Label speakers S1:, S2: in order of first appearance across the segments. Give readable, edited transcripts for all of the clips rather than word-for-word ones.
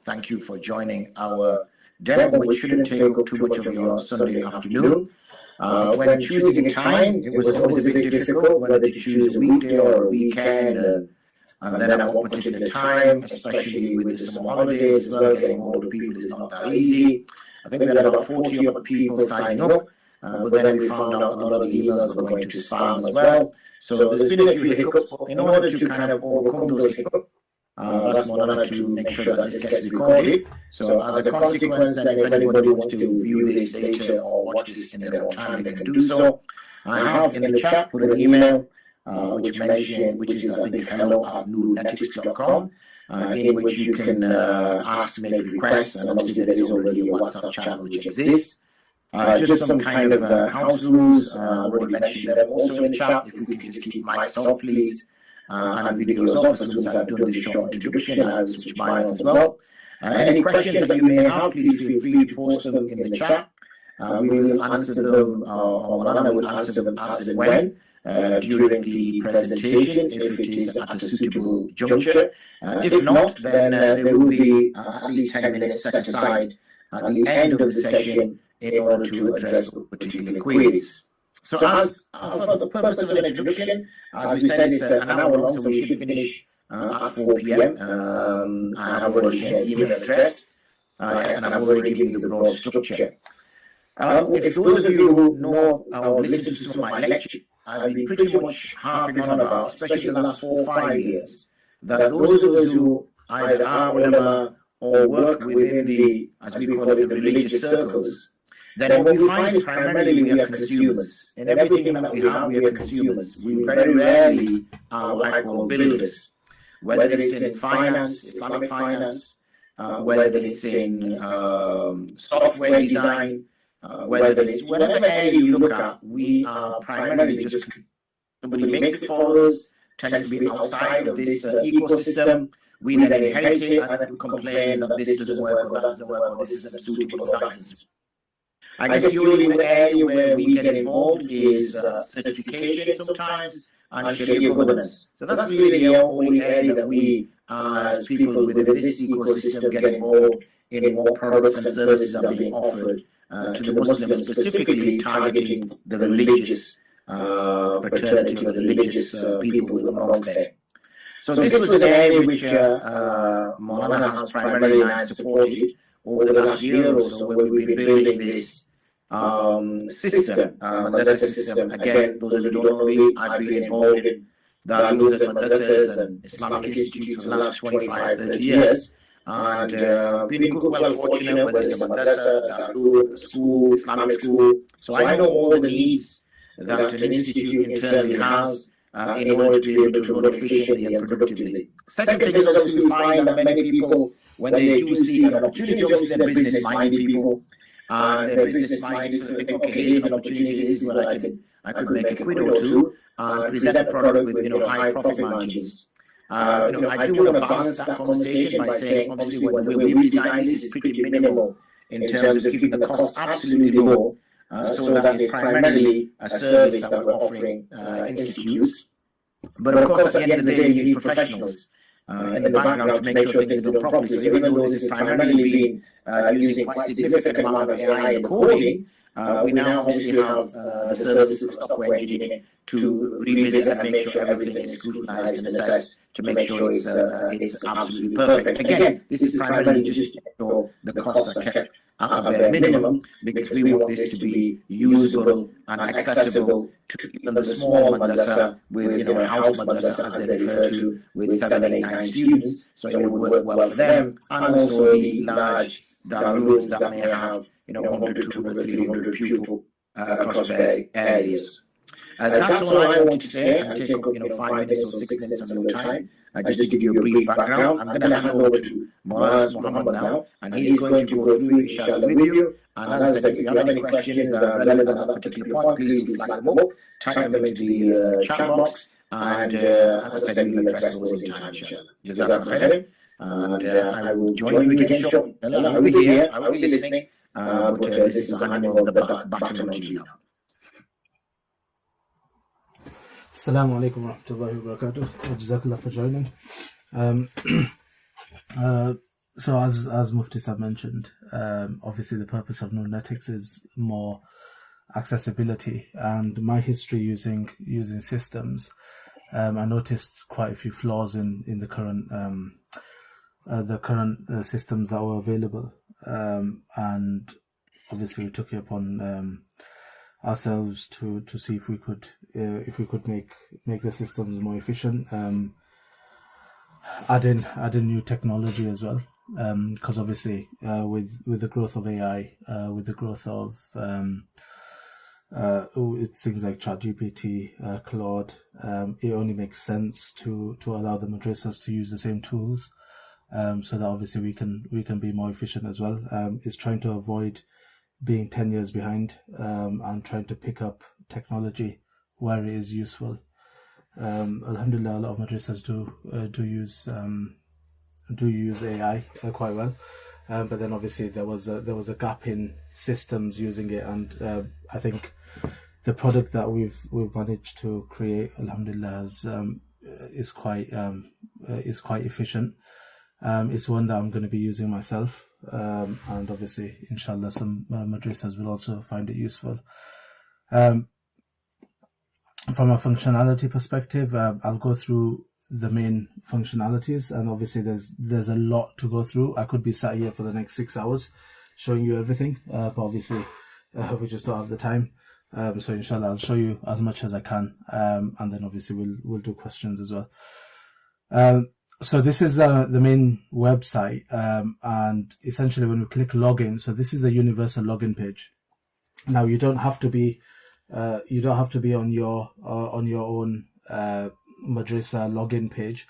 S1: thank you for joining our demo, which shouldn't take up too much of your Sunday afternoon. When choosing a time, it was always a bit difficult whether to choose a weekday or a weekend, and then at what particular time, especially with the summer holidays as well. Getting hold of people is not that easy. I think we had about 40 odd people signing up, but then we found out a lot of the emails were going to spam as well. So there's been a few hiccups, but in order to kind of overcome those hiccups, that's more than to make sure that this gets recorded. So as a consequence, then if anybody wants to view this later or watch this in their own time, they can do so. I have in the chat put an email which is I think hello@NurNetics.com, in which you can ask, make requests, and obviously there is already a WhatsApp channel which exists. Just some kind of house rules, already mentioned them also in the chat. If we can just keep mics off, please, and videos off. As soon as I've done this short introduction, I'll switch mine off as well. Any questions that you may have, please feel free to post them in the chat. We will answer them, or Malana will answer them as and when, during the presentation, if it is at a suitable juncture. If not, then there will be at least 10 minutes set aside at the end of the session in order to address particular queries. So as for the purpose of an introduction, as we said, it's an hour long, so we should finish at 4 p.m. I have already shared email address, and I've already given you the broad structure. If those of you who know or listen to some of my lectures, I've been pretty much harping on about, especially the last 4 or 5 years, that those of us who either are ulama or work within the, as we call it, the religious circles, then what we find is primarily we are consumers. In everything that we have, we are consumers. We very rarely are what I call builders. Whether it's in finance, Islamic finance, whether it's in software design, whether it's whatever area you look at, we are primarily just somebody makes it for us, tends to be outside of this ecosystem. We then inherit it and then complain that this doesn't work or that doesn't work or this isn't suitable or that isn't. I guess the only area where we get involved is certification sometimes and Sharia governance. So that's really the only area that we, as people within this ecosystem, get involved in what products and services are being offered to the Muslims, specifically targeting the religious fraternity or the religious people amongst there. So this was an area which Maulana has primarily supported over the last year or so, where we've been building this system, madrasa system. Again, those of you who don't know me, I've been involved in the madrasas and Islamic institutes for the last 25, 30 years. And been well fortunate, whether it's a madrasa, a school, Islamic school. So I know all the needs that an institute internally has in order to be able to run efficiently and productively. Second thing is also we find that many people, when they do see an opportunity, obviously they're business-minded people, and they're business-minded, so they think, okay, here's an opportunity, this is where I could make a quid or two and present a product with high profit margins. I do want to balance that conversation by saying, obviously, when the way we design this is pretty minimal in terms of keeping the costs absolutely low, so that it's primarily a service that we're offering institutes. But of course, at the end of the day, you need professionals in the background to make sure things are done properly. So even though this is primarily being using quite a significant amount of AI in coding, we now obviously have the services of software engineering to revisit and make sure everything is scrutinized and assessed to make sure it's absolutely perfect. Again, this is primarily just to ensure the costs are kept at a bare minimum, because we want this to be usable and accessible to even the small madrasa with, house madrasa, as they refer to, with 7, 8, 9 students. So it would work well for them, and also the large darulooms that may have 100, 200, 300 pupils across their areas. That's all I want to say, and take up 5 minutes or 6 minutes of your time. Just to give you a brief background, I'm going to hand over to Mohammed now, and he's going to go through inshallah with you. And as I said, if you have any questions that are relevant at that particular point, please do flag them up, type them into the chat box, and as I said, we'll address those in time, inshallah. Jazakallah khairan. And I will join you again shortly. I will be here, I will be listening, but this is the handing over the baton to you now.
S2: Assalamu alaikum wa rahmatullahi wa barakatuh. Jazakallah for joining. So as Mufti Sahib mentioned, obviously the purpose of NurNetics is more accessibility, and my history using systems, I noticed quite a few flaws in the current systems that were available, and obviously we took it upon ourselves to see if we could make the systems more efficient, add in new technology as well, because obviously with the growth of AI, with the growth of it's things like ChatGPT, Claude, it only makes sense to allow the madrasas to use the same tools, so that obviously we can be more efficient as well. It's trying to avoid being 10 years behind, and trying to pick up technology where it is useful. Alhamdulillah, a lot of madrasas do use AI quite well, but then obviously there was a gap in systems using it, and I think the product that we've managed to create, alhamdulillah, is quite efficient. It's one that I'm going to be using myself, and obviously, inshallah, some madrasas will also find it useful. From a functionality perspective, I'll go through the main functionalities, and obviously there's a lot to go through. I could be sat here for the next 6 hours showing you everything, but obviously we just don't have the time. So inshallah, I'll show you as much as I can, and then obviously we'll do questions as well. So this is the main website, and essentially when we click login, so this is a universal login page. Now you don't have to be on your own madrasa login page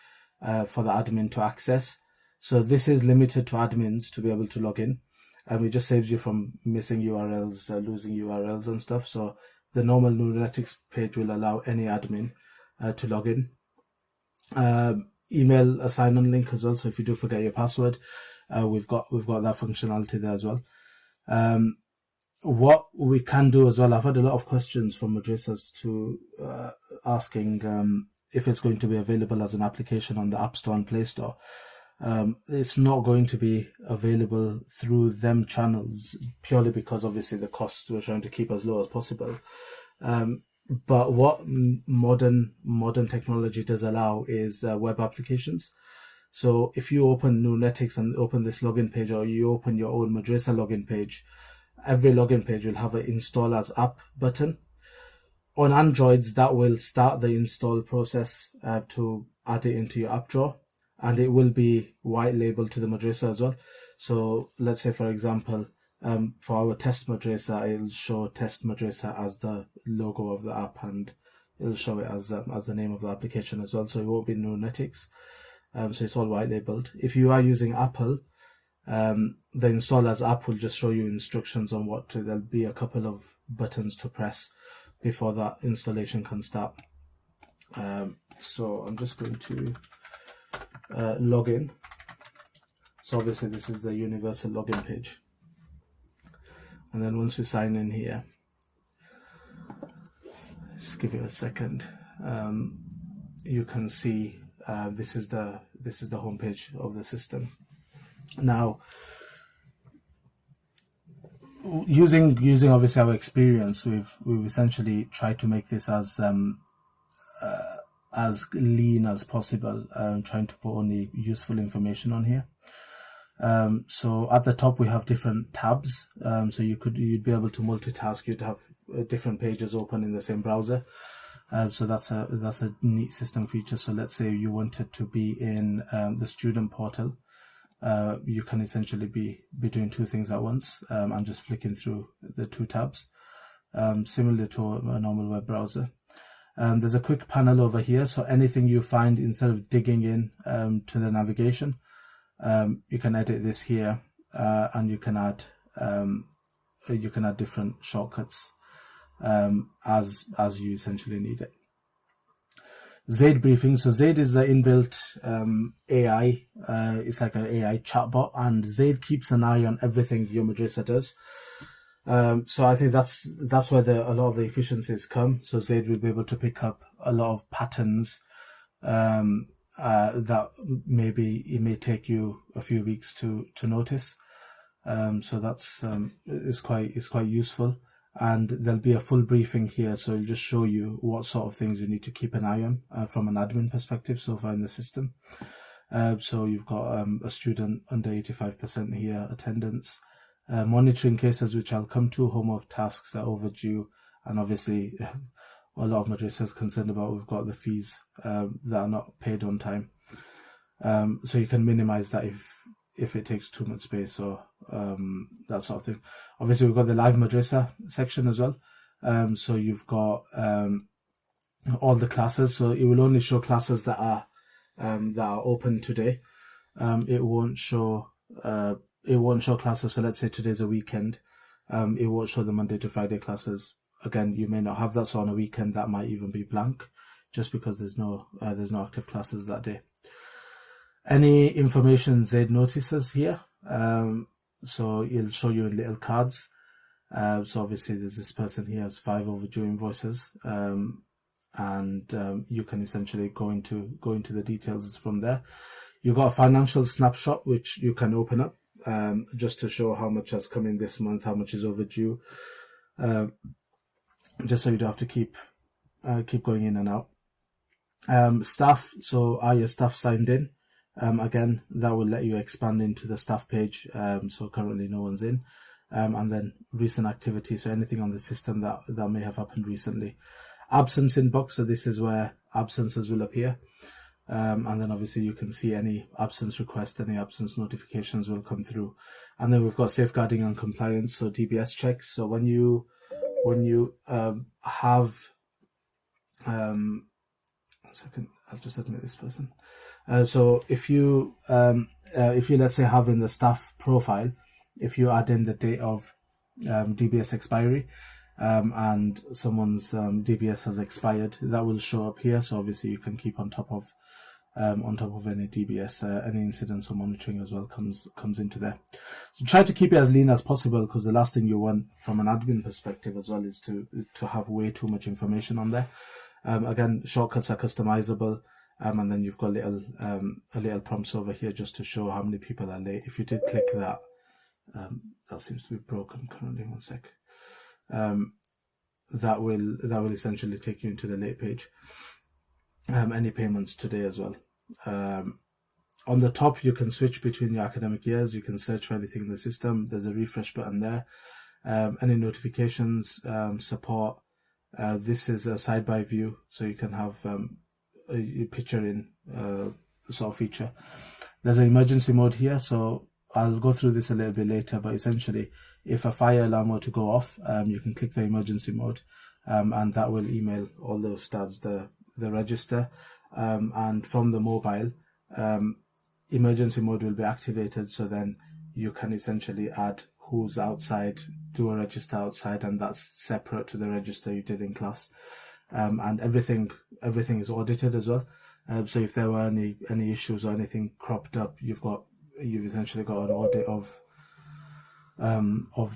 S2: for the admin to access. So this is limited to admins to be able to log in, and it just saves you from missing URLs, losing URLs and stuff. So the normal NurNetics page will allow any admin to log in. Email a sign-on link as well, so if you do forget your password, we've got that functionality there as well. What we can do as well, I've had a lot of questions from madrasas to asking if it's going to be available as an application on the App Store and Play Store. It's not going to be available through them channels, purely because obviously the costs we're trying to keep as low as possible. But what modern technology does allow is web applications. So if you open NurNetics and open this login page, or you open your own madrasa login page, every login page will have an install as app button. On Androids, that will start the install process to add it into your app drawer, and it will be white labeled to the madrasa as well. So let's say, for example, for our test madrasa, it'll show test madrasa as the logo of the app, and it'll show it as the name of the application as well. So it won't be NurNetics. So it's all white labeled. If you are using Apple, the install as app will just show you instructions on what to. There'll be a couple of buttons to press before that installation can start. So I'm just going to log in. So obviously this is the universal login page. And then once we sign in here, just give it a second, you can see this is the home page of the system. Now, using obviously our experience, we've essentially tried to make this as lean as possible, trying to put only useful information on here. So at the top we have different tabs, so you'd be able to multitask. You'd have different pages open in the same browser. So that's a neat system feature. So let's say you wanted to be in the student portal. You can essentially be doing two things at once, and just flicking through the two tabs, similar to a normal web browser. There's a quick panel over here, so anything you find, instead of digging in to the navigation, you can edit this here, and you can add different shortcuts as you essentially need it. Zaid briefing. So Zaid is the inbuilt AI. It's like an AI chatbot, and Zaid keeps an eye on everything your madrasa does. So I think that's where a lot of the efficiencies come. So Zaid will be able to pick up a lot of patterns that maybe it may take you a few weeks to notice. So that's is quite useful, and there'll be a full briefing here, so it'll just show you what sort of things you need to keep an eye on from an admin perspective so far in the system. So you've got a student under 85% here, attendance, monitoring cases, which I'll come to, homework tasks that are overdue, and obviously a lot of madrasas concerned about, we've got the fees that are not paid on time. So you can minimize that if it takes too much space or that sort of thing. Obviously, we've got the live madrasa section as well. So you've got all the classes. So it will only show classes that are open today. It won't show classes. So let's say today's a weekend. It won't show the Monday to Friday classes. Again, you may not have that. So on a weekend, that might even be blank, just because there's no active classes that day. Any information Zaid notices here, so it'll show you in little cards. So obviously there's this person here has 5 overdue invoices, and you can essentially go into the details from there. You've got a financial snapshot which you can open up just to show how much has come in this month, how much is overdue, just so you don't have to keep going in and out. Staff, so are your staff signed in? Again, that will let you expand into the staff page. So currently no one's in. And then recent activity, so anything on the system that may have happened recently. Absence inbox, so this is where absences will appear. And then obviously you can see any absence request, any absence notifications will come through. And then we've got safeguarding and compliance, so DBS checks. So when you have, 1 second, I'll just admit this person. So if you let's say have in the staff profile, if you add in the date of DBS expiry, and someone's DBS has expired, that will show up here. So obviously you can keep on top of any DBS, any incidents or monitoring as well comes into there. So try to keep it as lean as possible, because the last thing you want from an admin perspective as well is to have way too much information on there. Again, shortcuts are customizable. And then you've got a little prompts over here just to show how many people are late. If you did click that, that seems to be broken currently. 1 sec. That will essentially take you into the late page. Any payments today as well. On the top, you can switch between your academic years. You can search for anything in the system. There's a refresh button there. Any notifications, support. This is a side-by view, so you can have a picture in sort of feature. There's an emergency mode here, so I'll go through this a little bit later, but essentially if a fire alarm were to go off, you can click the emergency mode, and that will email all the staffs the register, and from the mobile, emergency mode will be activated, so then you can essentially add who's outside, do a register outside, and that's separate to the register you did in class. And everything is audited as well. So if there were any issues or anything cropped up, you've essentially got an audit of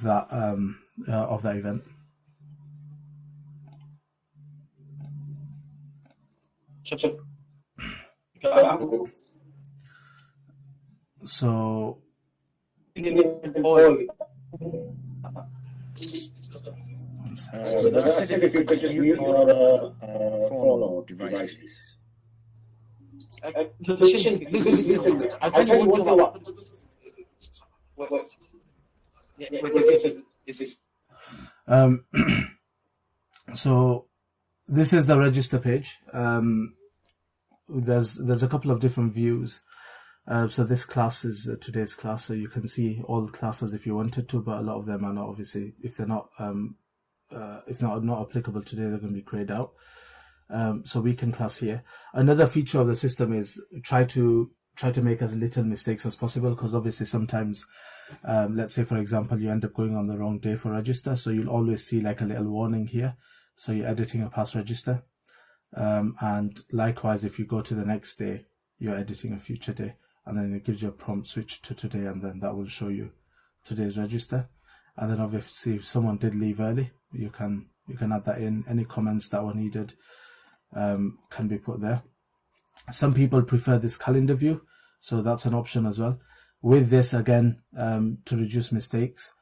S2: that event. So
S1: that's if you could just mute your phone or devices.
S2: So this is the register page. There's a couple of different views. So this class is today's class, so you can see all the classes if you wanted to, but a lot of them are not, obviously, if they're not not applicable today, they're going to be grayed out. So we can class here. Another feature of the system is try to make as little mistakes as possible, because obviously sometimes, let's say for example, you end up going on the wrong day for register, so you'll always see like a little warning here. So you're editing a past register, and likewise if you go to the next day, you're editing a future day, and then it gives you a prompt switch to today, and then that will show you today's register. And then obviously if someone did leave early, you can add that in. Any comments that were needed can be put there. Some people prefer this calendar view, so that's an option as well. With this, again, to reduce mistakes,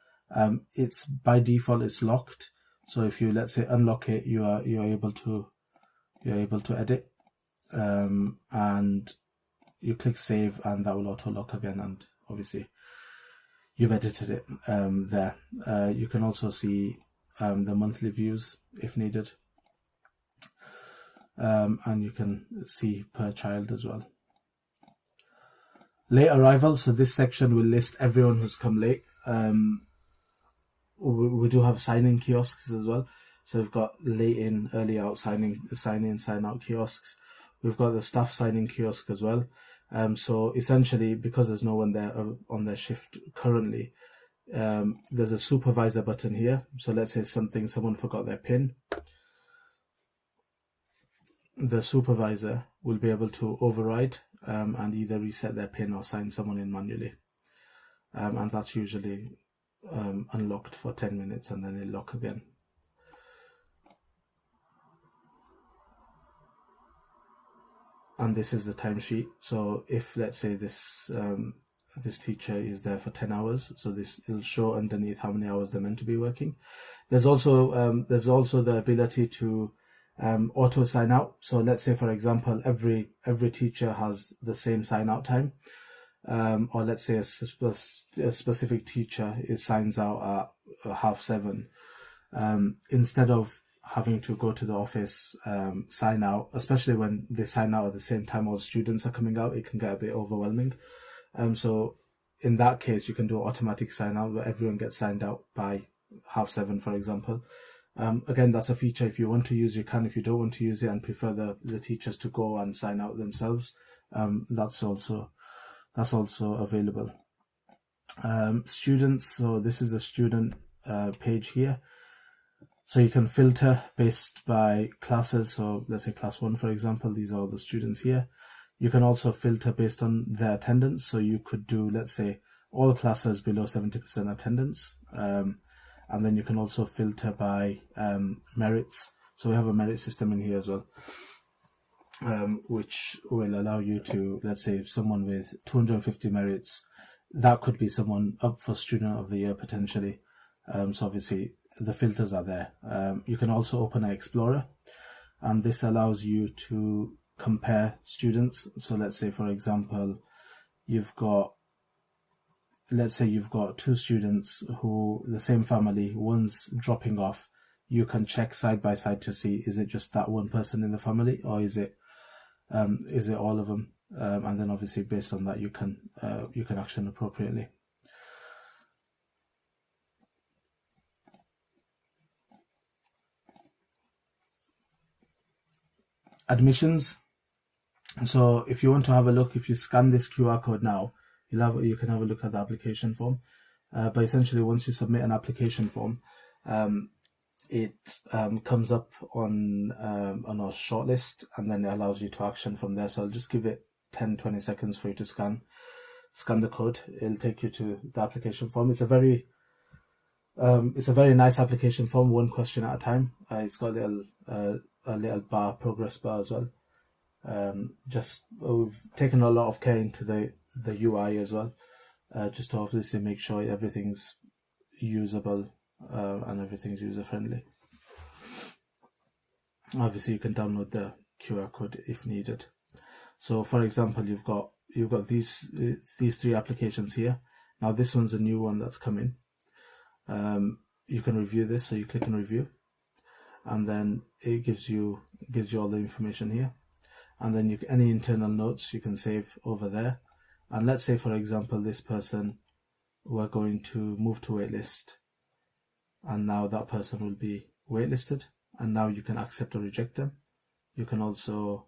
S2: it's by default it's locked. So if you, let's say, unlock it, you're able to edit, and you click save, and that will auto lock again, and obviously you've edited it there. You can also see the monthly views if needed, and you can see per child as well. Late arrival, so this section will list everyone who's come late. We do have sign-in kiosks as well. So we've got late in, early out, sign-in, sign-out kiosks. We've got the staff sign-in kiosk as well. So essentially, because there's no one there on their shift currently, there's a supervisor button here. So let's say someone forgot their PIN. The supervisor will be able to override and either reset their PIN or sign someone in manually. And that's usually unlocked for 10 minutes and then it'll lock again. And this is the timesheet. So if, let's say, this teacher is there for 10 hours, so this will show underneath how many hours they're meant to be working. There's also the ability to auto sign out. So let's say, for example, every teacher has the same sign out time, or let's say a specific teacher signs out at 7:30. Instead of having to go to the office, sign out, especially when they sign out at the same time all students are coming out, it can get a bit overwhelming. So in that case, you can do automatic sign out where everyone gets signed out by 7:30, for example. Again, that's a feature. If you want to use, you can. If you don't want to use it and prefer the teachers to go and sign out themselves, that's also available. Students. So this is the student page here. So you can filter based by classes. So let's say class 1, for example. These are all the students here. You can also filter based on their attendance. So you could do, let's say, all classes below 70% attendance. And then you can also filter by merits. So we have a merit system in here as well, which will allow you to, let's say, if someone with 250 merits, that could be someone up for Student of the Year potentially. So obviously the filters are there. You can also open an Explorer, and this allows you to compare students. So let's say, for example, let's say you've got 2 students who, the same family, one's dropping off. You can check side by side to see, is it just that one person in the family, or is it all of them? And then obviously based on that, you can action appropriately. Admissions. So if you want to have a look, if you scan this QR code now, you can have a look at the application form. But essentially, once you submit an application form, it comes up on a shortlist, and then it allows you to action from there. So I'll just give it 10-20 seconds for you to scan the code. It'll take you to the application form. It's a very nice application form, one question at a time. It's got a little progress bar as well. We've taken a lot of care into the UI as well, just to obviously make sure everything's usable and everything's user friendly. Obviously, you can download the QR code if needed. So, for example, you've got these 3 applications here. Now, this one's a new one that's come in. You can review this, so you click on review, and then it gives you all the information here. And then any internal notes you can save over there. And let's say, for example, this person, we're going to move to waitlist, and now that person will be waitlisted, and now you can accept or reject them. You can also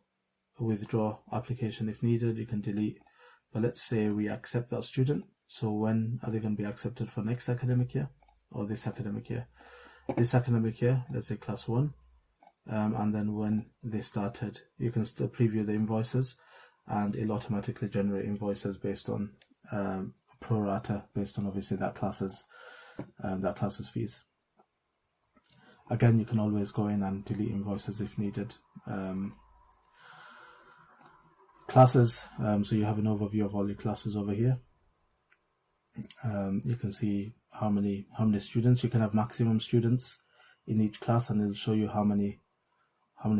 S2: withdraw application if needed. You can delete. But let's say we accept that student. So when are they going to be accepted for next academic year or this academic year? This academic year, let's say class 1. And then when they started, you can still preview the invoices, and it'll automatically generate invoices based on pro rata, based on obviously that class's fees. Again, you can always go in and delete invoices if needed. Classes, so you have an overview of all your classes over here. You can see how many students. You can have maximum students in each class, and it'll show you how many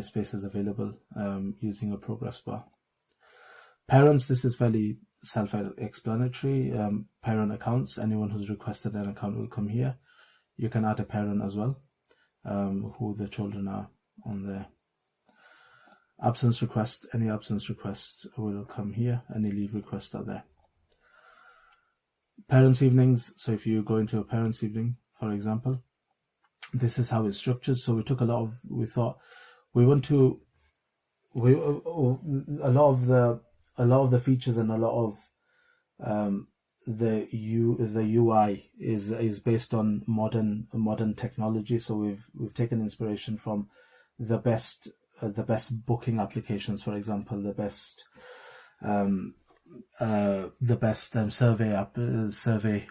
S2: spaces available using a progress bar. Parents, this is fairly self-explanatory. Parent accounts, anyone who's requested an account will come here. You can add a parent as well, who the children are on there. Absence request, any absence requests will come here. Any leave requests are there. Parents' evenings, so if you go into a parents' evening, for example, this is how it's structured. So we took a lot of the features and a lot of the UI is based on modern technology. So we've taken inspiration from the best booking applications, for example, the best survey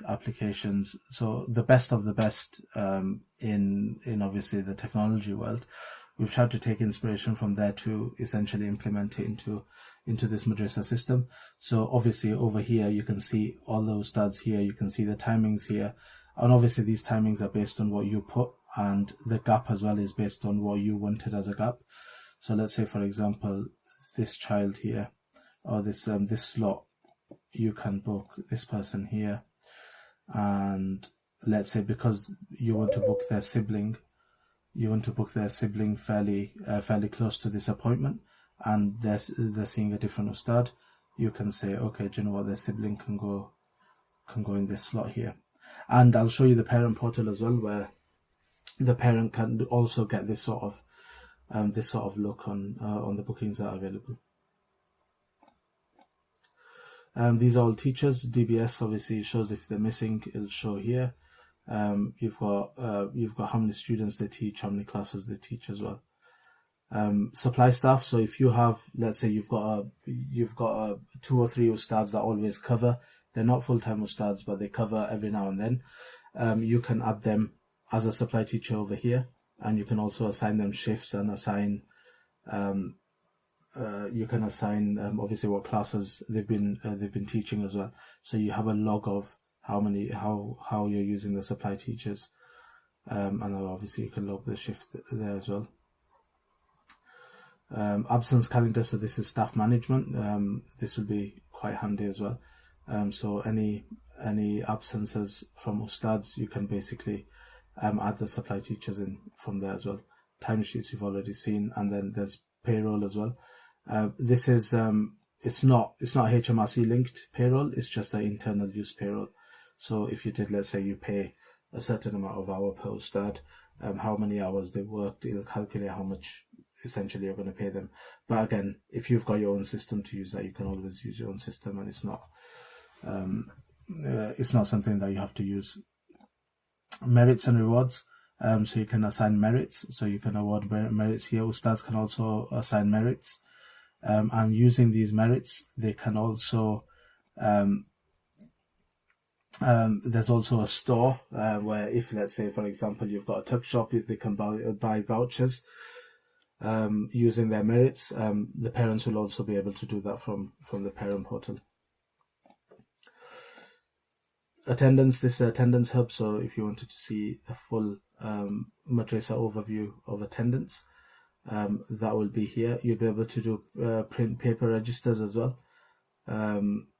S2: applications. So the best of the best in obviously the technology world. We've tried to take inspiration from there to essentially implement it into this madrasa system. So obviously over here you can see all those stats here. You can see the timings here, and obviously these timings are based on what you put, and the gap as well is based on what you wanted as a gap. So let's say, for example, this child here, or this slot, you can book this person here, and let's say because you want to book their sibling, fairly close to this appointment, and they're seeing a different ustad, you can say, okay, do you know what, their sibling can go in this slot here. And I'll show you the parent portal as well, where the parent can also get this sort of look on the bookings that are available. These are all teachers. DBS obviously shows if they're missing, it'll show here. You've got how many students they teach, how many classes they teach as well. Supply staff. So if you have, let's say you've got 2 or 3 ustads that always cover. They're not full-time ustads, but they cover every now and then. You can add them as a supply teacher over here, and you can also assign them shifts and assign. You can assign obviously what classes they've been teaching as well. So you have a log of how you're using the supply teachers, and then obviously you can log the shift there as well. Absence calendar, so this is staff management. This will be quite handy as well. So any absences from ustads, you can basically add the supply teachers in from there as well. Timesheets you've already seen, and then there's payroll as well. This is it's not HMRC linked payroll, it's just an internal use payroll. So if you did, let's say you pay a certain amount of hour per ustad, how many hours they worked, it'll calculate how much essentially you're going to pay them. But again, if you've got your own system to use that, you can always use your own system, and it's not something that you have to use. Merits and rewards. So you can assign merits, so you can award merits here. Ustads can also assign merits, and using these merits, they can also there's also a store where if, let's say, for example, you've got a tuck shop, if they can buy vouchers using their merits, the parents will also be able to do that from the parent portal. Attendance, this is attendance hub, so if you wanted to see a full madrasa overview of attendance, that will be here. You'll be able to do print paper registers as well,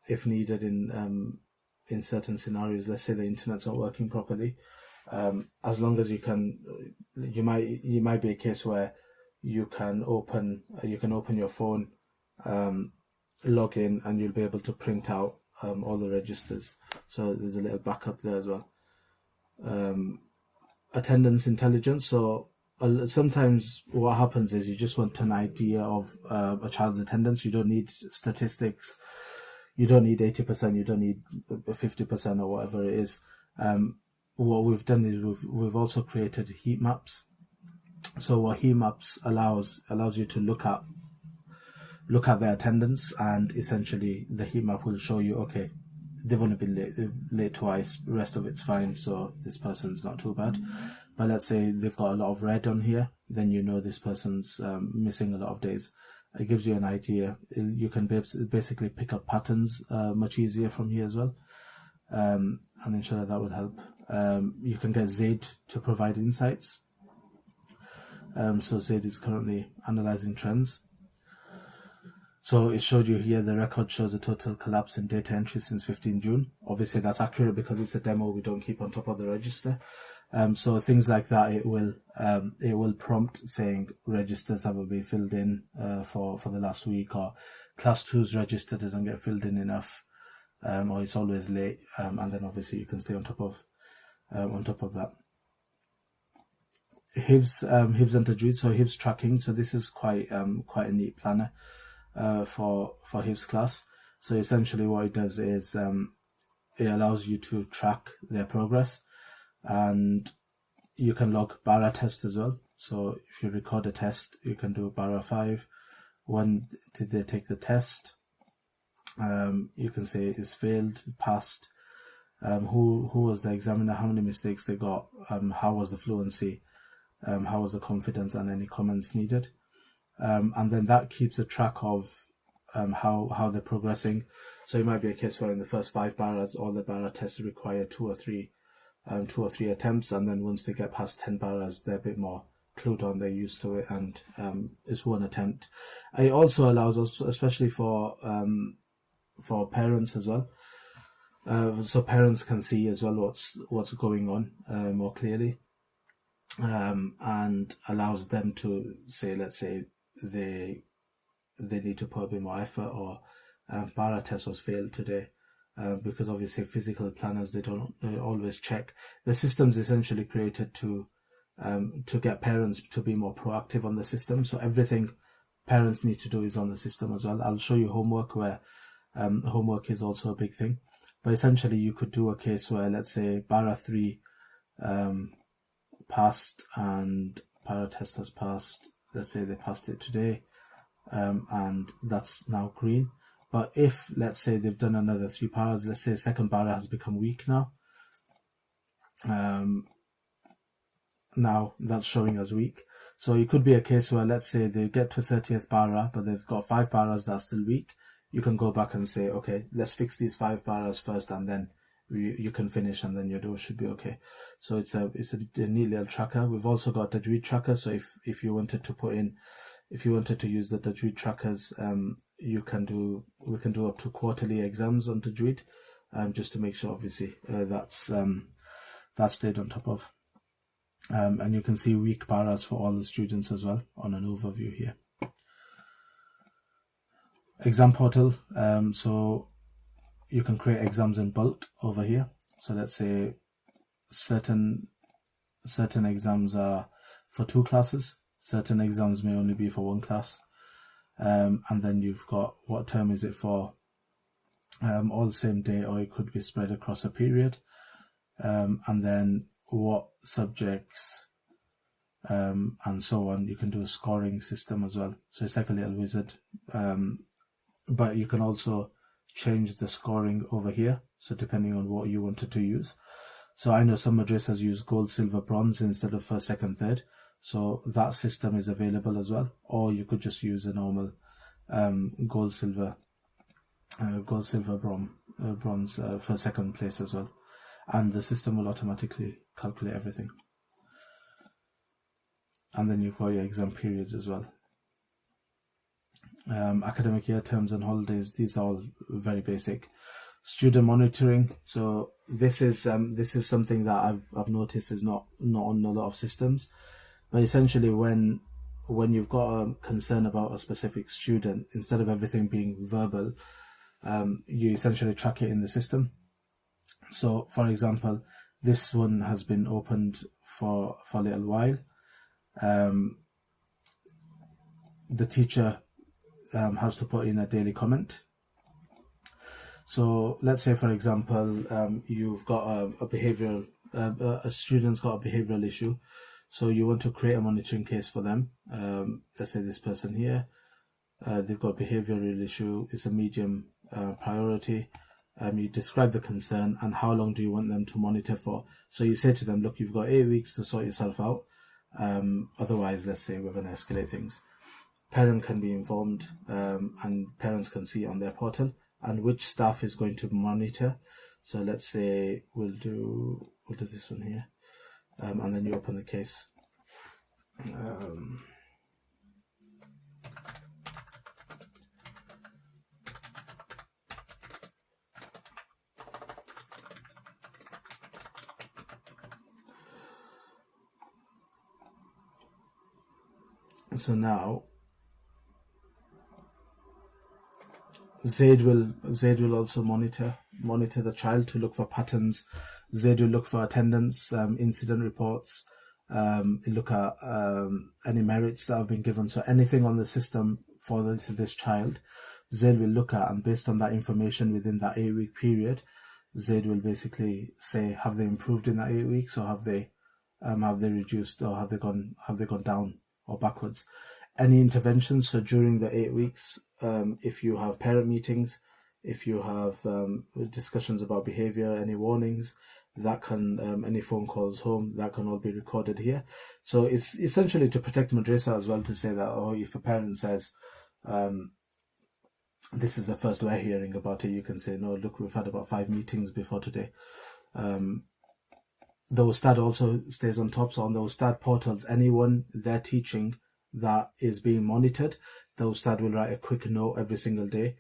S2: if needed in certain scenarios. Let's say the internet's not working properly, as long as you can, you might be a case where you can open your phone, log in, and you'll be able to print out all the registers. So there's a little backup there as well. Attendance intelligence. So sometimes what happens is you just want an idea of a child's attendance. You don't need statistics. You don't need 80%. You don't need 50% or whatever it is. What we've done is we've also created heat maps. So what heat maps allows you to look at their attendance, and essentially the heat map will show you, okay, they've only been late twice, the rest of it's fine, so this person's not too bad. But let's say they've got a lot of red on here, then you know this person's missing a lot of days. It gives you an idea. You can basically pick up patterns much easier from here as well. And inshallah that will help. You can get Zayd to provide insights. So Zayd is currently analyzing trends. So it showed you here, the record shows a total collapse in data entry since 15 June. Obviously that's accurate because it's a demo, we don't keep on top of the register. So things like that, it will prompt saying registers haven't been filled in for the last week, or class 2's register doesn't get filled in enough, or it's always late, and then obviously you can stay on top of that. Hifz and Tajweed, so Hifz tracking. So this is quite a neat planner for Hifz class. So essentially what it does is it allows you to track their progress, and you can log Bara test as well. So if you record a test, you can do Bara 5. When did they take the test? You can say it's failed, passed. Who was the examiner? How many mistakes they got? How was the fluency? How was the confidence, and any comments needed? And then that keeps a track of how they're progressing. So it might be a case where in the first 5 Baras, all the Bara tests require 2 or 3 attempts, and then once they get past 10 Baras, they're a bit more clued on, they're used to it, and it's 1 attempt. It also allows us, especially for parents as well, so parents can see as well what's going on more clearly, and allows them to say, let's say they need to put a bit more effort, or Bara test was failed today. Because obviously physical planners, they don't always check. The system's essentially created to get parents to be more proactive on the system. So everything parents need to do is on the system as well. I'll show you homework, where homework is also a big thing. But essentially you could do a case where, let's say Bara 3 passed and Bara test has passed. Let's say they passed it today, and that's now green. But if, let's say, they've done another 3 Baras, let's say second Bara has become weak now. Now that's showing as weak. So it could be a case where, let's say, they get to 30th Bara, but they've got 5 Baras that are still weak. You can go back and say, okay, let's fix these 5 Baras first, and then you can finish, and then your door should be okay. So it's a neat little tracker. We've also got a Tajweed tracker. So if you wanted to use the Tajweed trackers, we can do up to quarterly exams on Tajweed, just to make sure, obviously, that's stayed on top of. And you can see weak Baras for all the students as well on an overview here. Exam portal. So you can create exams in bulk over here. So let's say certain exams are for 2 classes. Certain exams may only be for 1 class. And then you've got what term is it for, all the same day, or it could be spread across a period. And then what subjects, and so on. You can do a scoring system as well. So it's like a little wizard. But you can also change the scoring over here. So depending on what you wanted to use. So I know some madrasas use gold, silver, bronze instead of first, second, third. So that system is available as well. Or you could just use a normal gold, silver, bronze for second place as well. And the system will automatically calculate everything. And then you've got your exam periods as well. Academic year, terms and holidays, these are all very basic. Student monitoring. So this is something that I've noticed is not on a lot of systems. But essentially, when you've got a concern about a specific student, instead of everything being verbal, you essentially track it in the system. So, for example, this one has been opened for a little while. The teacher has to put in a daily comment. So let's say, for example, you've got a student's got a behavioral issue. So you want to create a monitoring case for them. Let's say this person here, they've got a behavioral issue. It's a medium priority. You describe the concern and how long do you want them to monitor for. So you say to them, look, you've got 8 weeks to sort yourself out. Otherwise, let's say we're going to escalate things. parent can be informed, and parents can see on their portal, and which staff is going to monitor. So let's say we'll do this one here, and then you open the case. So now Zayd will also monitor the child to look for patterns. Zayd will look for attendance, incident reports, look at any merits that have been given. So anything on the system for this child, Zayd will look at, and based on that information within that 8-week period, Zayd will basically say, have they improved in that 8 weeks, or have they reduced, or have they gone down or backwards. Any interventions, so during the 8 weeks, if you have parent meetings, if you have discussions about behavior, any warnings, that can, any phone calls home, that can all be recorded here. So it's essentially to protect madrasa as well, to say that, oh, if a parent says, this is the first we're hearing about it, you can say, no, look, we've had about 5 meetings before today. The Ustad also stays on top. So on the Ustad portals, anyone they're teaching that is being monitored, the Ustad will write a quick note every single day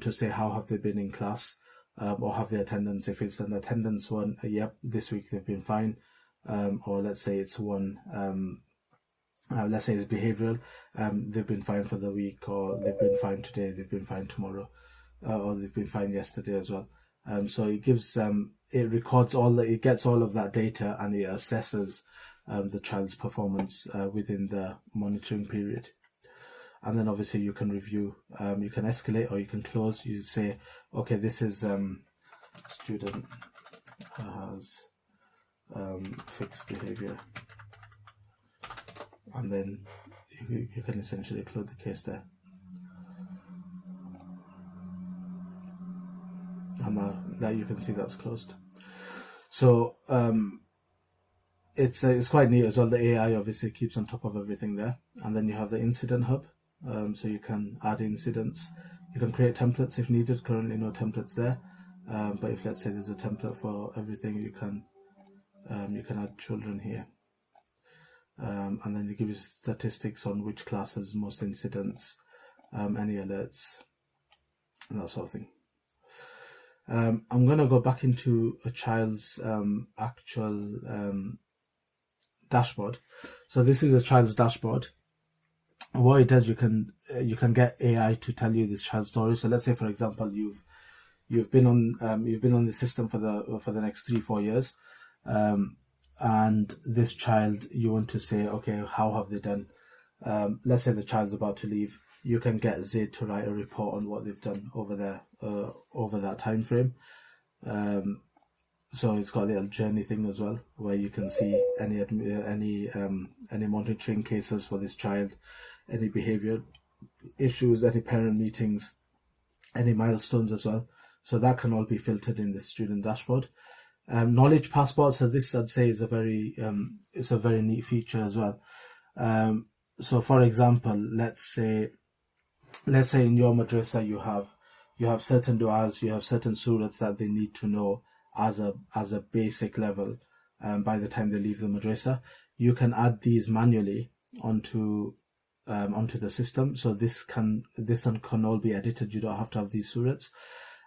S2: to say how have they been in class, or have their attendance. If it's an attendance one, yep, this week they've been fine. Or let's say it's one, let's say it's behavioral, they've been fine for the week, or they've been fine today, they've been fine tomorrow, or they've been fine yesterday as well. So it gives it records it gets all of that data, and it assesses the child's performance within the monitoring period. And then obviously you can review, you can escalate or you can close. You say, okay, this is student has fixed behavior, and then you can essentially close the case there. And that you can see that's closed. So it's quite neat as well. The AI obviously keeps on top of everything there. And then you have the incident hub, so you can add incidents. You can create templates if needed. Currently no templates there, but if let's say there's a template for everything, you can add children here, and then you give you statistics on which class has most incidents, any alerts, and that sort of thing. I'm going to go back into a child's actual dashboard. So this is a child's dashboard. What it does, you can get AI to tell you this child's story. So let's say, for example, you've been on the system for the next 3-4 years, and this child, you want to say, okay, how have they done? Let's say the child's about to leave. You can get Zayd to write a report on what they've done over there, over that time frame. So it's got a little journey thing as well, where you can see any monitoring cases for this child, any behavior issues, any parent meetings, any milestones as well. So that can all be filtered in the student dashboard. Knowledge passport. So this, I'd say, is a very neat feature as well. So for example, let's say in your madrasa you have certain du'as, you have certain surahs that they need to know as a basic level by the time they leave the madrasa. You can add these manually onto the system. So this one can all be edited. You don't have to have these surahs.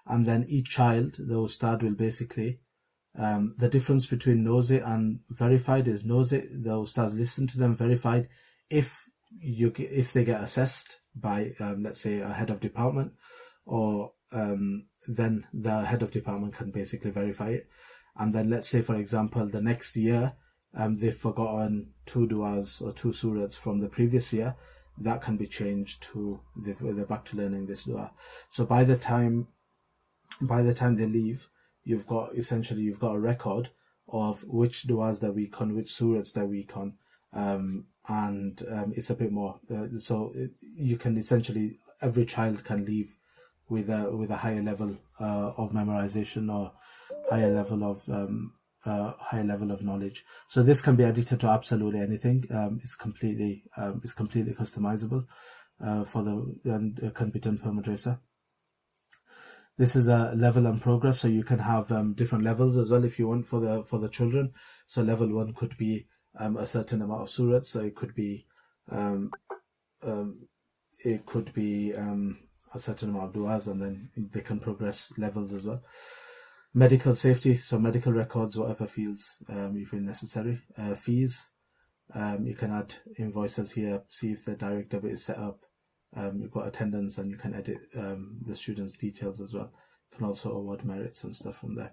S2: And then each child, the Ustad will basically, the difference between knows it and verified is knows it, the Ustads listen to them, verified. If they get assessed by, let's say, a head of department, or then the head of department can basically verify it. And then let's say, for example, the next year, they've forgotten 2 du'as or 2 surahs from the previous year, that can be changed to they're back to learning this du'a. So by the time they leave, you've got a record of which du'as they're weak on, which surahs they're weak on, and it's a bit more. So you can essentially, every child can leave with a higher level of memorization, or higher level of knowledge. So this can be edited to absolutely anything. It's completely customizable. and it can be done per madrasa. This is a level and progress, so you can have different levels as well if you want for the children. So level 1 could be a certain amount of surahs, so it could be a certain amount of du'as, and then they can progress levels as well. Medical safety, so medical records, whatever fields you feel necessary. Fees, you can add invoices here, see if the direct debit is set up. You've got attendance, and you can edit the students' details as well. You can also award merits and stuff from there.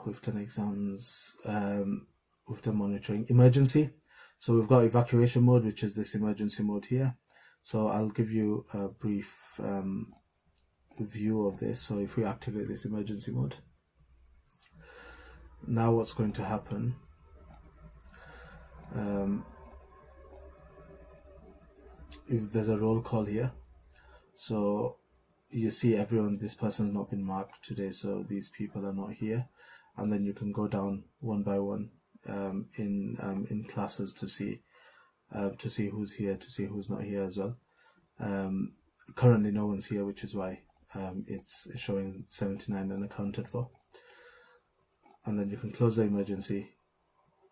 S2: We've done exams, we've done monitoring. Emergency, so we've got evacuation mode, which is this emergency mode here. So I'll give you a brief view of this. So if we activate this emergency mode, now what's going to happen, if there's a roll call here, so you see everyone, this person's not been marked today, so these people are not here, and then you can go down one by one in classes to see who's here, to see who's not here as well. Currently no one's here, which is why it's showing 79 unaccounted for. And then you can close the emergency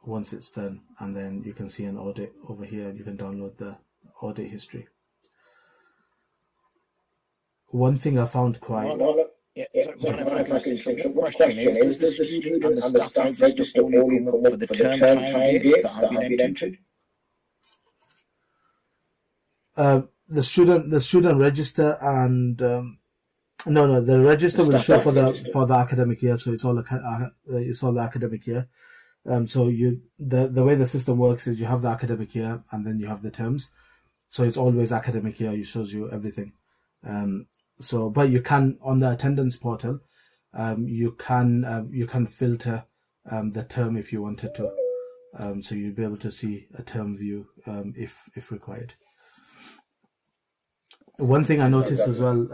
S2: once it's done, and then you can see an audit over here, and you can download the audit history. One thing I found quite...
S1: The question is, does the student and the staff register only come up for the term time dates that have been entered?
S2: The student register and the register will show for the academic year, so it's all the academic year. So the way the system works is you have the academic year and then you have the terms, so it's always academic year. It shows you everything. But you can, on the attendance portal, you can filter the term if you wanted to. So you'll be able to see a term view if required. One thing I noticed as well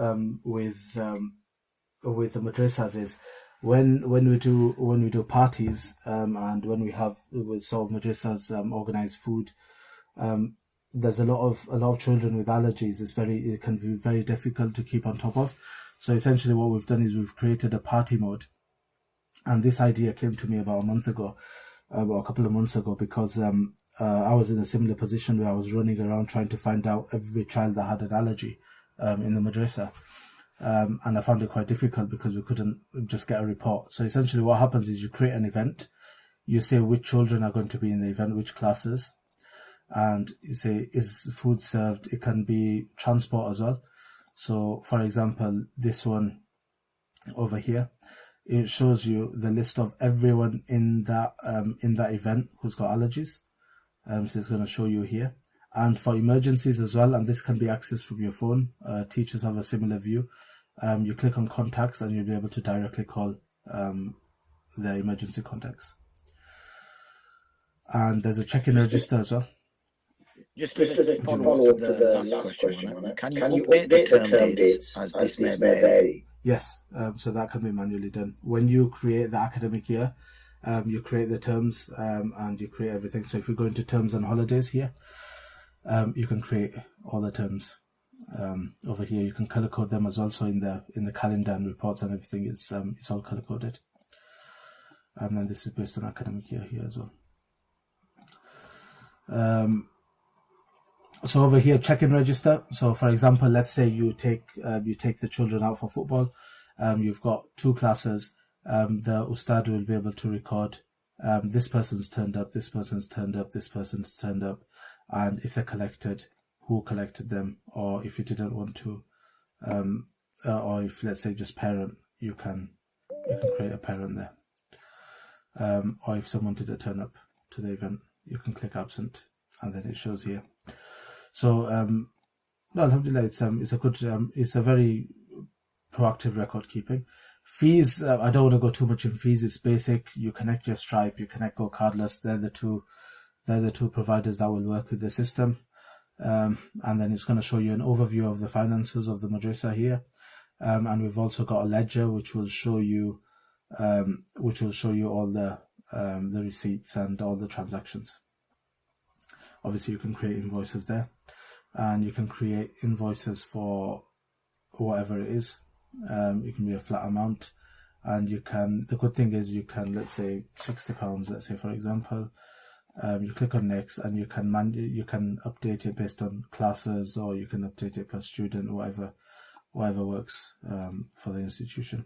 S2: with the madrasas is when we do parties and when we have with sort of madrasas organize food, there's a lot of children with allergies. It can be very difficult to keep on top of. So essentially what we've done is we've created a party mode, and this idea came to me about a month ago, or a couple of months ago, because I was in a similar position where I was running around trying to find out every child that had an allergy in the madrasa. And I found it quite difficult because we couldn't just get a report. So essentially what happens is you create an event, you say which children are going to be in the event, which classes, and you say, is food served? It can be transport as well. So for example, this one over here, it shows you the list of everyone in that event who's got allergies. So it's going to show you here. And for emergencies as well, and this can be accessed from your phone. Teachers have a similar view. You click on contacts and you'll be able to directly call the emergency contacts. And there's a check-in register as well.
S1: Just as a follow-up to the last question, can you update the term dates as this may vary?
S2: Yes, so that can be manually done. When you create the academic year, you create the terms and you create everything. So if you go into terms and holidays here, you can create all the terms. Over here you can color code them as well. So in the calendar and reports and everything, it's all color coded. And then this is based on academic year here as well. So over here, check-in register. So for example, let's say you take the children out for football. You've got 2 classes. The ustad will be able to record this person's turned up, this person's turned up, this person's turned up, and if they're collected, who collected them, or if you didn't want to, or if let's say just parent, you can create a parent there. Or if someone didn't turn up to the event, you can click absent, and then it shows here. So, alhamdulillah, it's a very proactive record keeping. Fees, I don't want to go too much in fees. It's basic. You connect your Stripe, you connect Go Cardless. They're the two providers that will work with the system. And then it's going to show you an overview of the finances of the madrasa here. And we've also got a ledger which will show you all the receipts and all the transactions. Obviously, you can create invoices there, and you can create invoices for whatever it is. It can be a flat amount, and you can. The good thing is you can, let's say £60. Let's say, for example, you click on next, and you can update it based on classes, or you can update it per student, whatever works for the institution.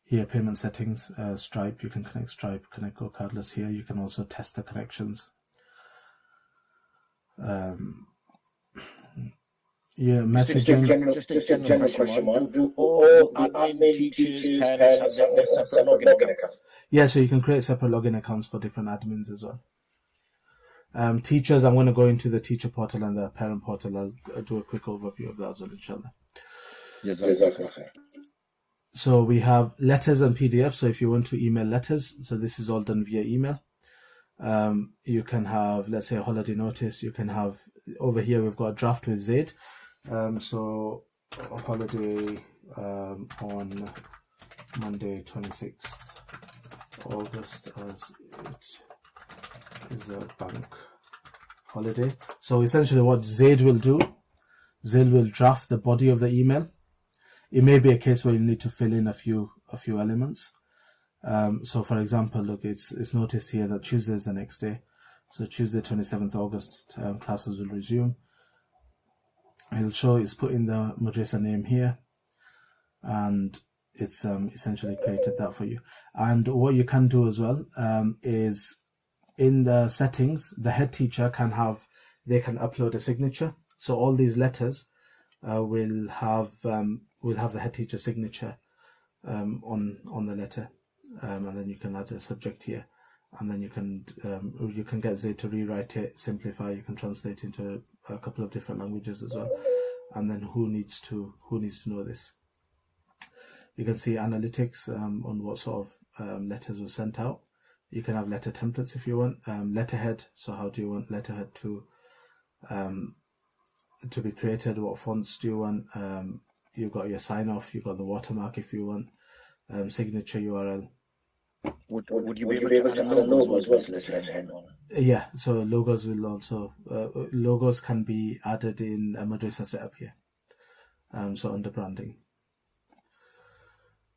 S2: Here, payment settings, Stripe, you can connect Stripe, connect Go Cardless here. You can also test the connections. Yeah, messaging.
S1: Just a general question, Mark. Do all admin teachers, parents have their separate login accounts?
S2: Yeah, so you can create separate login accounts for different admins as well. Teachers, I'm going to go into the teacher portal and the parent portal. I'll do a quick overview of that as well, inshallah.
S1: Yes,
S2: so we have letters and PDF. So if you want to email letters, so this is all done via email. You can have, let's say, a holiday notice. You can have, over here we've got a draft with Zayd. So a holiday on Monday 26th August, as it is a bank holiday. So essentially what Zayd will do, Zayd will draft the body of the email. It may be a case where you need to fill in a few elements. So for example, look, it's noticed here that Tuesday is the next day. So Tuesday 27th August, classes will resume. It'll show it's put in the madrasa name here, and it's essentially created that for you. And what you can do as well is in the settings, the head teacher can upload a signature. So all these letters will have the head teacher signature on the letter, and then you can add a subject here, and then you can get Zayd to rewrite it, simplify. You can translate into a couple of different languages as well, and then who needs to know this. You can see analytics on what sort of letters were sent out. You can have letter templates if you want. Letterhead. So how do you want letterhead to be created? What fonts do you want? You've got your sign off. You've got the watermark if you want. Signature URL.
S1: Would you be able to add a logo as well to this letterhead?
S2: Yeah, so logos will also logos can be added in a madrasa setup here. So under branding.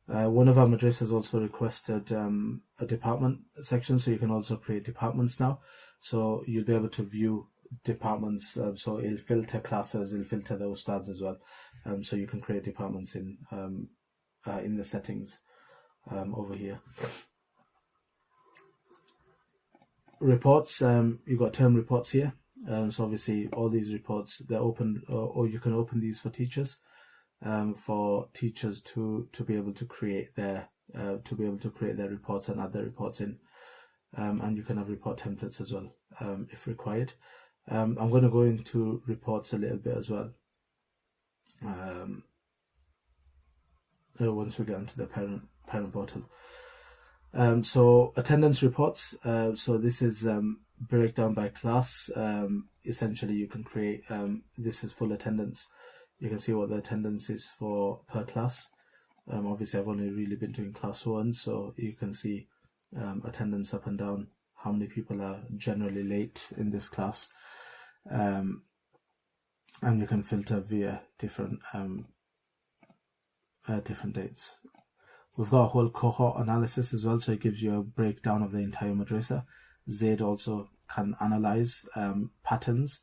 S2: One of our madrasas also requested a department section, so you can also create departments now. So you'll be able to view departments. So it'll filter classes, it'll filter the ustads as well. So you can create departments in the settings over here. Reports, you've got term reports here. So obviously all these reports, they're open, or you can open these for teachers to be able to create their reports and add their reports in, and you can have report templates as well if required. I'm going to go into reports a little bit as well once we get into the parent portal. So attendance reports. So this is breakdown by class. Essentially, you can create. This is full attendance. You can see what the attendance is for per class. Obviously, I've only really been doing class 1, so you can see attendance up and down. How many people are generally late in this class, and you can filter via different dates. We've got a whole cohort analysis as well, so it gives you a breakdown of the entire madrasa. Zayd also can analyze patterns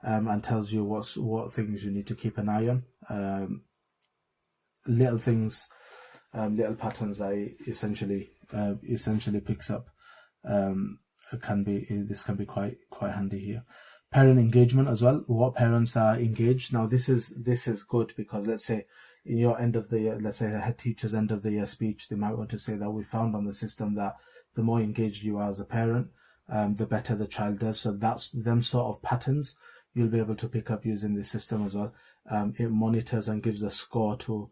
S2: and tells you what things you need to keep an eye on. Little things, little patterns that essentially picks up. This can be quite handy here. Parent engagement as well. What parents are engaged. Now this is good because let's say in your end of the year, let's say the head teacher's end of the year speech, they might want to say that we found on the system that the more engaged you are as a parent, the better the child does. So that's them sort of patterns you'll be able to pick up using this system as well. It monitors and gives a score to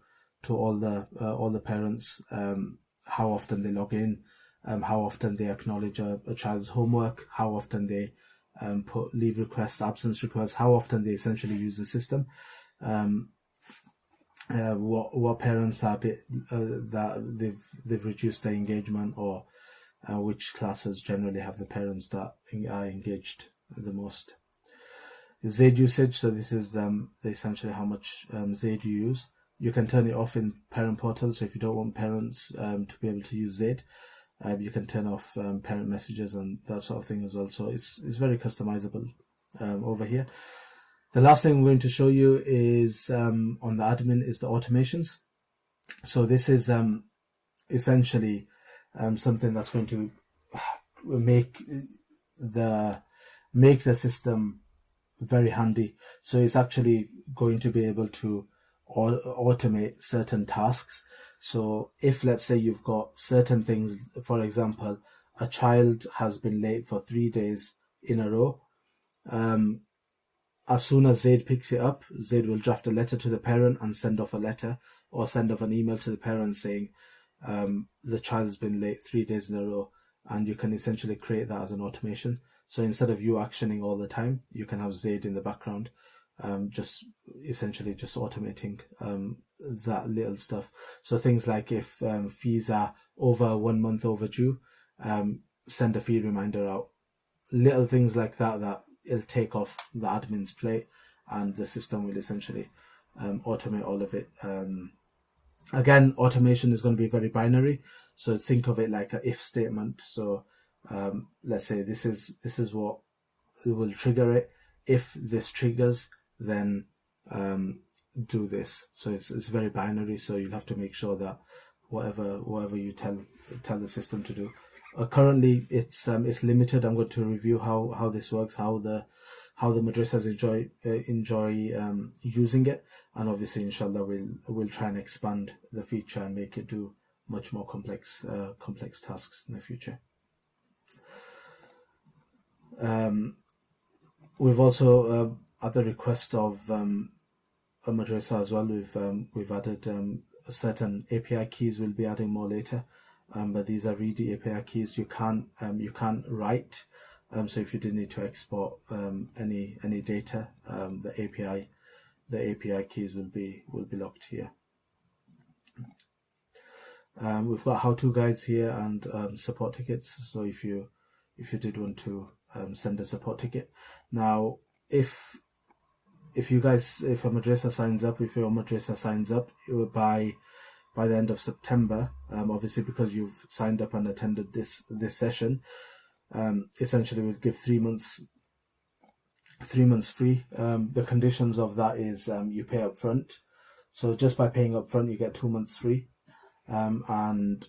S2: all the parents, how often they log in, how often they acknowledge a child's homework, how often they put leave requests, absence requests, how often they essentially use the system. What parents are a bit that they've reduced their engagement, or which classes generally have the parents that are engaged the most. Zaid usage, so this is essentially how much Zaid you use. You can turn it off in parent portal, so if you don't want parents to be able to use Zaid, you can turn off parent messages and that sort of thing as well. So it's very customizable over here. The last thing I'm going to show you is on the admin is the automations. So this is essentially something that's going to make the system very handy. So it's actually going to be able to automate certain tasks. So if, let's say, you've got certain things, for example, a child has been late for 3 days in a row, as soon as Zaid picks it up, Zaid will draft a letter to the parent and send off a letter or send off an email to the parent saying the child has been late 3 days in a row, and you can essentially create that as an automation. So instead of you actioning all the time, you can have Zaid in the background, just essentially just automating that little stuff. So things like if fees are over 1 month overdue, send a fee reminder out. Little things like that it'll take off the admin's plate, and the system will essentially automate all of it. Again, automation is going to be very binary, so think of it like an if statement. So let's say this is what will trigger it. If this triggers, then do this. So it's very binary, so you'll have to make sure that whatever you tell the system to do. Currently it's limited. I'm going to review how this works, how the madrasas enjoy using it, and obviously inshallah we'll try and expand the feature and make it do much more complex tasks in the future. We've also at the request of a madrasa as well, we've added certain API keys. We'll be adding more later, but these are ready API keys. You can't write. So if you did need to export any data, the API keys will be locked here. We've got how-to guides here and support tickets. So if you did want to send a support ticket, now if a madrasa signs up, if your madrasa signs up by the end of September, obviously because you've signed up and attended this session, essentially we'll give 3 months free. The conditions of that is you pay up front. So just by paying up front, you get 2 months free, and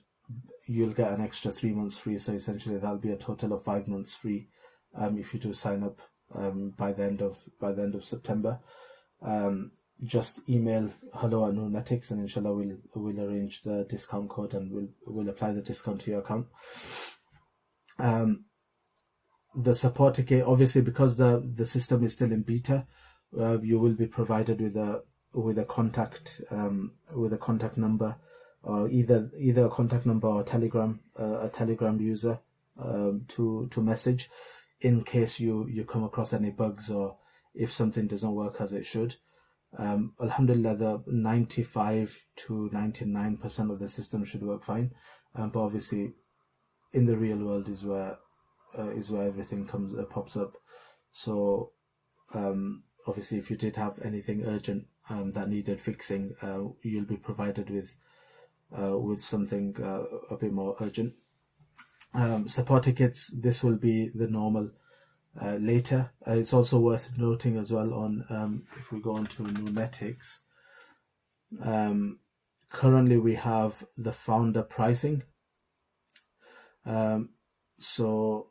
S2: you'll get an extra 3 months free. So essentially that'll be a total of 5 months free if you do sign up by the end of September. Just email hello@NurNetics, and inshallah we'll arrange the discount code and we'll apply the discount to your account. The support ticket, obviously because the system is still in beta, you will be provided with a contact number, or either a contact number or a telegram user to message in case you come across any bugs or if something doesn't work as it should. Alhamdulillah, the 95 to 99% of the system should work fine, but obviously in the real world is where everything pops up. So obviously if you did have anything urgent that needed fixing, you'll be provided with something a bit more urgent. Support tickets, this will be the normal later. It's also worth noting as well on if we go on to NurNetics, currently we have the founder pricing. So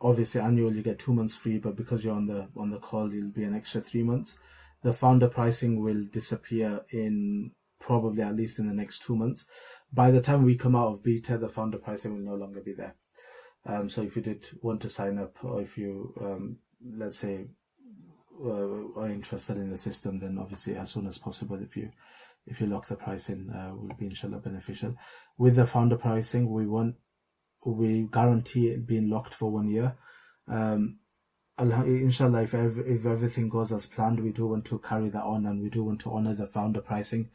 S2: obviously annual you get 2 months free, but because you're on the call, you'll be an extra 3 months. The founder pricing will disappear in probably at least in the next 2 months. By the time we come out of beta, the founder pricing will no longer be there. So if you did want to sign up, or if you let's say are interested in the system, then obviously as soon as possible, if you lock the price in, will be inshallah beneficial. With the founder pricing, we guarantee it being locked for 1 year. Inshallah, if everything goes as planned, we do want to carry that on, and we do want to honor the founder pricing.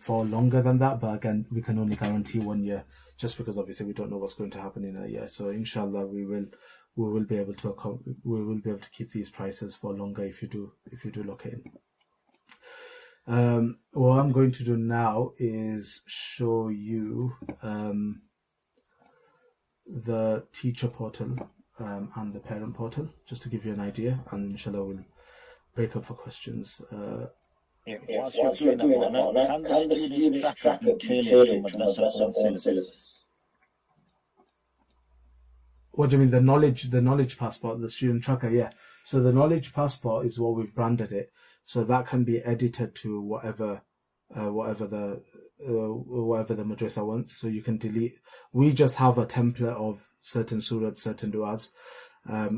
S2: for longer than that, but again, we can only guarantee 1 year, just because obviously we don't know what's going to happen in a year. So inshallah, we will be able to keep these prices for longer if you do lock in. What I'm going to do now is show you the teacher portal and the parent portal, just to give you an idea, and inshallah we'll break up for questions.
S1: Whilst you're doing that, Mona, can the students track it tailored to madrasa own syllabus?
S2: What do you mean, the knowledge passport, the student tracker? Yeah. So the knowledge passport is what we've branded it. So that can be edited to whatever the madrasa wants. So you can delete. We just have a template of certain surahs, certain du'as.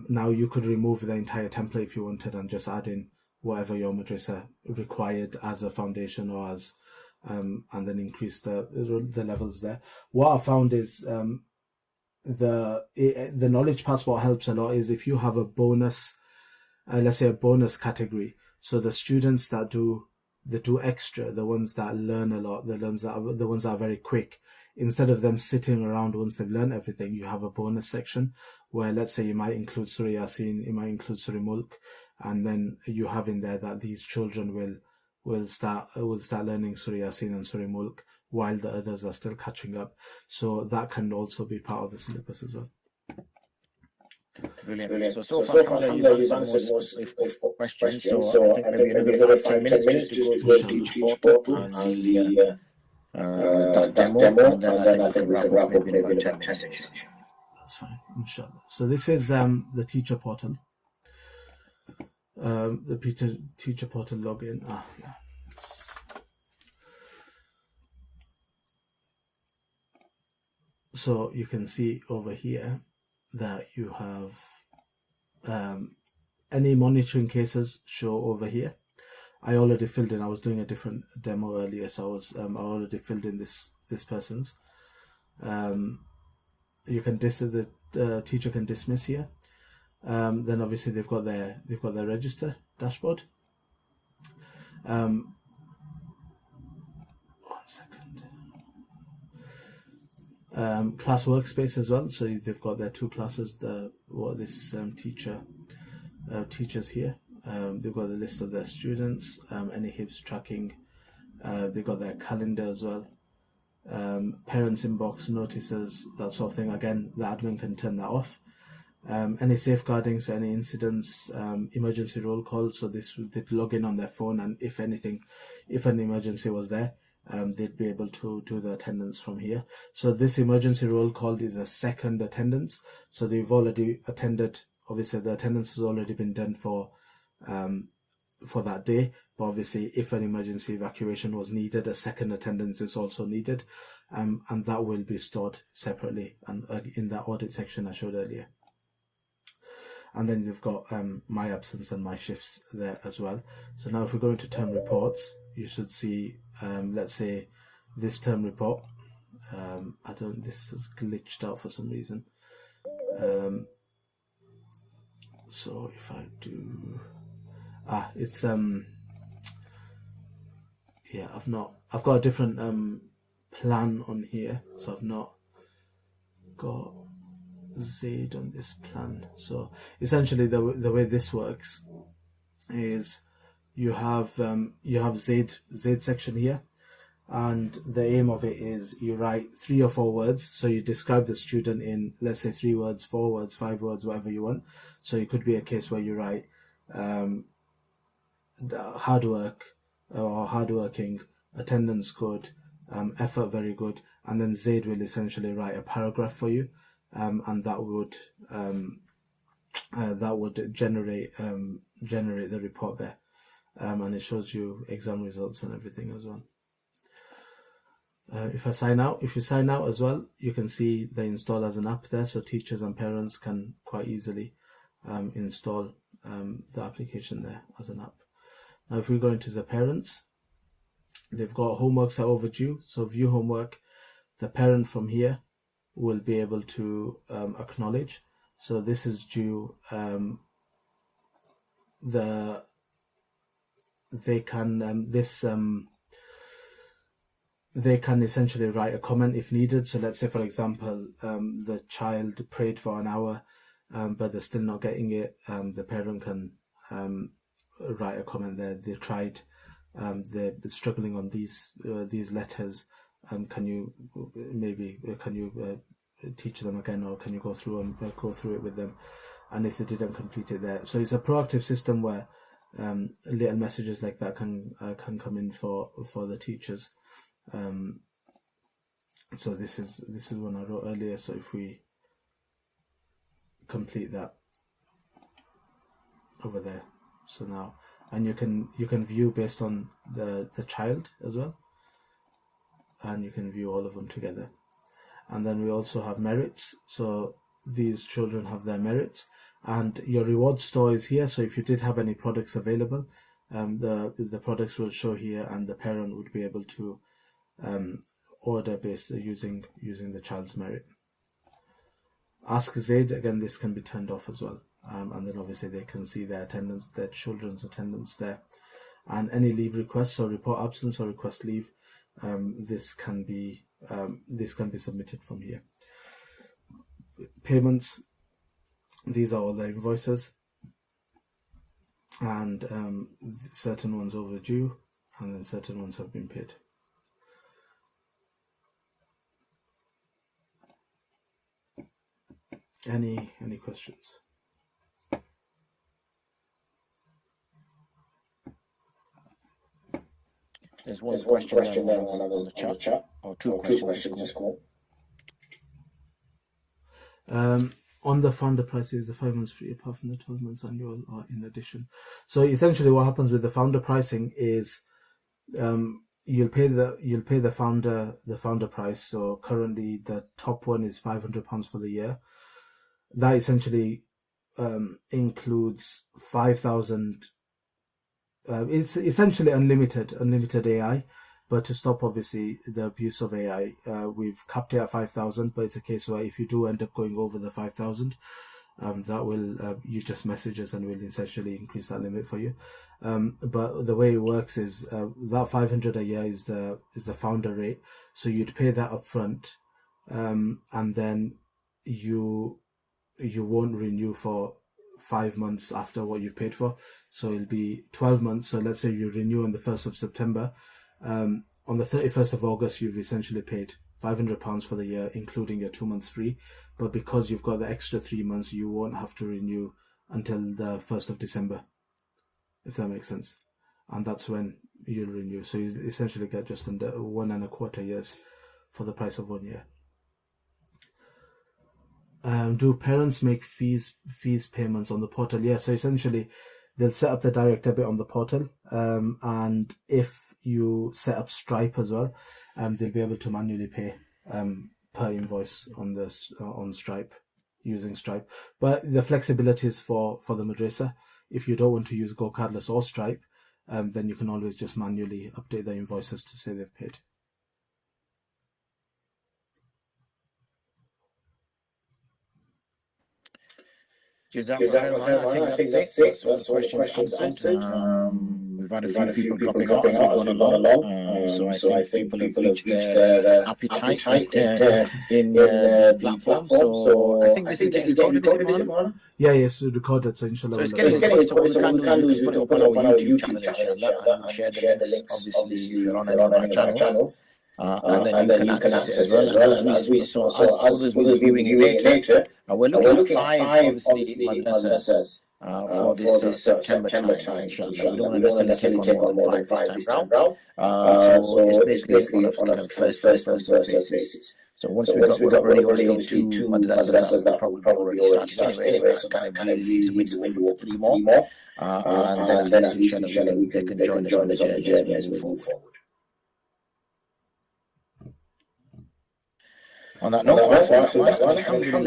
S2: Now you could remove the entire template if you wanted and just add in whatever your madrasa required as a foundation or as, and then increase the levels there. What I found is the knowledge passport helps a lot. Is if you have a bonus, let's say a bonus category. So the students that do extra, the ones that learn a lot, the ones that are very quick, instead of them sitting around once they've learned everything, you have a bonus section where, let's say, you might include Surah Yasin, you might include Surah Mulk, and then you have in there that these children will start learning Surah Yasin and Surah Mulk while the others are still catching up. So that can also be part of the syllabus as well.
S1: Brilliant. So far, alhamdulillah, you've answered most questions. So I think maybe another 5-10 minutes to go to each portal and the demo, and then I think we can wrap up maybe in about 10 minutes.
S2: That's fine, inshallah. So this is the teacher portal. The teacher portal login. Yeah. So you can see over here that you have any monitoring cases show over here. I already filled in. I was doing a different demo earlier, so I already filled in this person's. You can the teacher can dismiss here. Then obviously they've got their register dashboard. 1 second. Class workspace as well. So they've got their 2 classes. Teachers here. They've got the list of their students. Any HIBs tracking. They've got their calendar as well. Parents inbox notices, that sort of thing. Again, the admin can turn that off. Any safeguarding, so any incidents, emergency roll call, so they'd log in on their phone, and if an emergency was there, they'd be able to do the attendance from here. So this emergency roll call is a second attendance, so they've already attended. Obviously the attendance has already been done for that day, but obviously if an emergency evacuation was needed, a second attendance is also needed, and that will be stored separately and in that audit section I showed earlier. And then you've got my absence and my shifts there as well. So now if we go into term reports, you should see, let's say, this term report. This is glitched out for some reason. So if I do, it's yeah, I've got a different plan on here, so I've not got Zayd on this plan. So essentially the way this works is you have Zayd section here, and the aim of it is you write 3 or 4 words. So you describe the student in, let's say, 3 words, 4 words, 5 words, whatever you want. So it could be a case where you write hard work or hardworking, attendance good, effort very good, and then Zayd will essentially write a paragraph for you. And that would generate the report there, and it shows you exam results and everything as well. If you sign out as well, you can see they install as an app there, so teachers and parents can quite easily install the application there as an app. Now if we go into the parents, they've got homeworks are overdue, so view homework. The parent from here will be able to acknowledge. So this is due. they can essentially write a comment if needed. So let's say, for example, the child prayed for an hour, but they're still not getting it. The parent can write a comment there. They tried, they're struggling on these letters. Can you teach them again, or can you go through it with them? And if they didn't complete it there, so it's a proactive system where little messages like that can come in for the teachers. So this is one I wrote earlier. So if we complete that over there, so now, and you can view based on the child as well, and you can view all of them together. And then we also have merits. So these children have their merits, and your reward store is here. So if you did have any products available, the products will show here, and the parent would be able to order based using the child's merit. Ask Zayd, again, this can be turned off as well, and then obviously they can see their attendance, their children's attendance there, and any leave requests or report absence or request leave. This can be submitted from here. Payments, these are all the invoices, and certain ones overdue, and then certain ones have been paid. Any questions?
S1: There's one question there on the chat, or two questions.
S2: On the founder prices, the 5 months free apart from the 12 months annual or in addition. So essentially what happens with the founder pricing is you'll pay the founder price. So currently the top one is £500 for the year. That essentially includes 5,000. It's essentially unlimited AI, but to stop obviously the abuse of AI, we've capped it at 5,000. But it's a case where if you do end up going over the 5,000, that will you just message us and we'll essentially increase that limit for you. But the way it works is that 500 a year is the founder rate, so you'd pay that up front, and then you won't renew for 5 months after what you've paid for. So it'll be 12 months. So let's say you renew on the 1st of September. On the 31st of August, you've essentially paid £500 for the year, including your 2 months free. But because you've got the extra 3 months, you won't have to renew until the 1st of December, if that makes sense. And that's when you'll renew. So you essentially get just under 1.25 years for the price of 1 year. Do parents make fees payments on the portal? Yeah, so essentially they'll set up the direct debit on the portal, and if you set up Stripe as well, they'll be able to manually pay per invoice on Stripe, using Stripe. But the flexibility is for the madrasa. If you don't want to use Go Cardless or Stripe, then you can always just manually update the invoices to say they've paid.
S1: I think that's it. That's all the questions answered. We've had a few people dropping out as we've gone along. So I think people have reached their appetite in the platform. So I think this is getting recorded, is it, Mohammed?
S2: Yeah, yes, we recorded. So inshallah.
S1: So it's getting recorded. So what we can do is put it up on our YouTube channel, inshallah, and share the links, obviously, if you're on any of our channels. And then you can access it as well as we saw. As others will be viewing it later. We're looking at 5 obviously madrasas for this September time, inshallah. We don't want to necessarily take on more than 5 this time round. So it's basically on a first basis. So once we got already 2 madrasas that probably already started anyway, so that kind of leaves a window for 3 more. And then at least inshallah they can join us on the journey as we move forward. On that note, alhamdulillah,